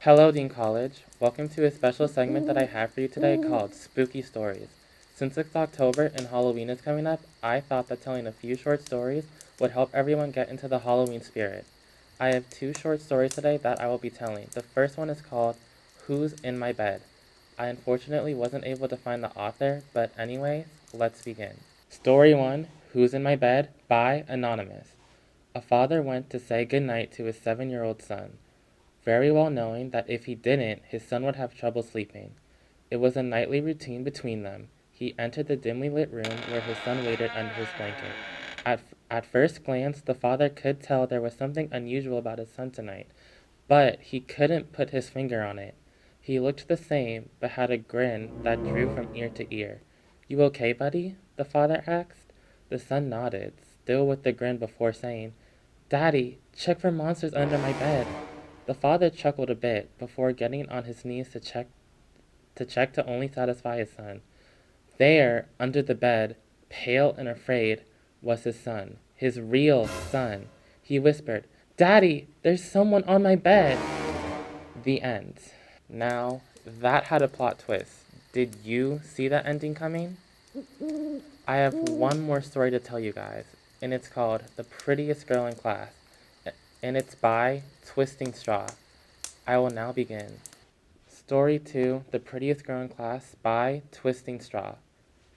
Hello, Dean College. Welcome to a special segment that I have for you today called Spooky Stories. Since it's October and Halloween is coming up, I thought that telling a few short stories would help everyone get into the Halloween spirit. I have two short stories today that I will be telling. The first one is called Who's in My Bed? I unfortunately wasn't able to find the author, but anyways, let's begin. Story 1, Who's in My Bed? By Anonymous. A father went to say goodnight to his 7-year-old son, very well knowing that if he didn't, his son would have trouble sleeping. It was a nightly routine between them. He entered the dimly lit room where his son waited under his blanket. At first glance, the father could tell there was something unusual about his son tonight, but he couldn't put his finger on it. He looked the same, but had a grin that drew from ear to ear. "You okay, buddy?" the father asked. The son nodded, still with the grin before saying, "Daddy, check for monsters under my bed." The father chuckled a bit before getting on his knees to only satisfy his son. There, under the bed, pale and afraid, was his son, his real son. He whispered, "Daddy, there's someone on my bed." The end. Now, that had a plot twist. Did you see that ending coming? I have one more story to tell you guys, and it's called The Prettiest Girl in Class, and it's by Twisting Straw. I will now begin. Story 2, The Prettiest Girl in Class by Twisting Straw.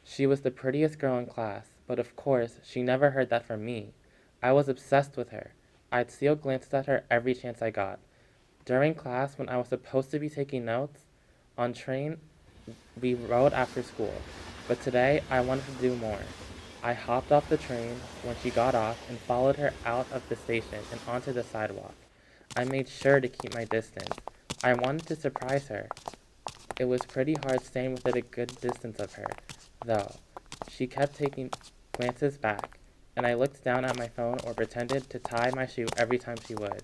She was the prettiest girl in class, but of course, she never heard that from me. I was obsessed with her. I'd steal glances at her every chance I got. During class, when I was supposed to be taking notes, on train, we rode after school. But today, I wanted to do more. I hopped off the train when she got off and followed her out of the station and onto the sidewalk. I made sure to keep my distance. I wanted to surprise her. It was pretty hard staying within a good distance of her, though. She kept taking glances back, and I looked down at my phone or pretended to tie my shoe every time she would.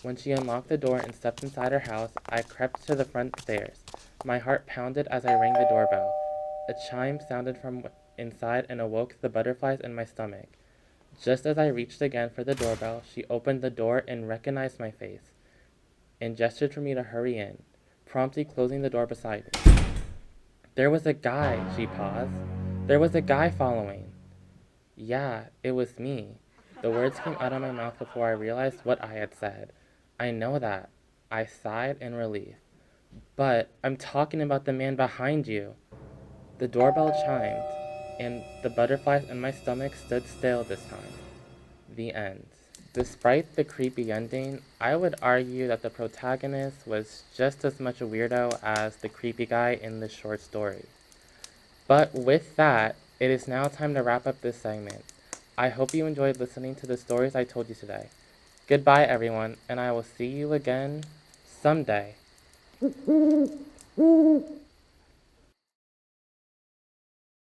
When she unlocked the door and stepped inside her house, I crept to the front stairs. My heart pounded as I rang the doorbell. A chime sounded from inside and awoke the butterflies in my stomach. Just as I reached again for the doorbell, she opened the door and recognized my face, and gestured for me to hurry in, promptly closing the door beside me. There was a guy, she paused. There was a guy following. Yeah, it was me. The words came out of my mouth before I realized what I had said. I know that. I sighed in relief. But I'm talking about the man behind you. The doorbell chimed, and the butterflies in my stomach stood still this time. The end. Despite the creepy ending, I would argue that the protagonist was just as much a weirdo as the creepy guy in the short story. But with that, it is now time to wrap up this segment. I hope you enjoyed listening to the stories I told you today. Goodbye, everyone, and I will see you again someday.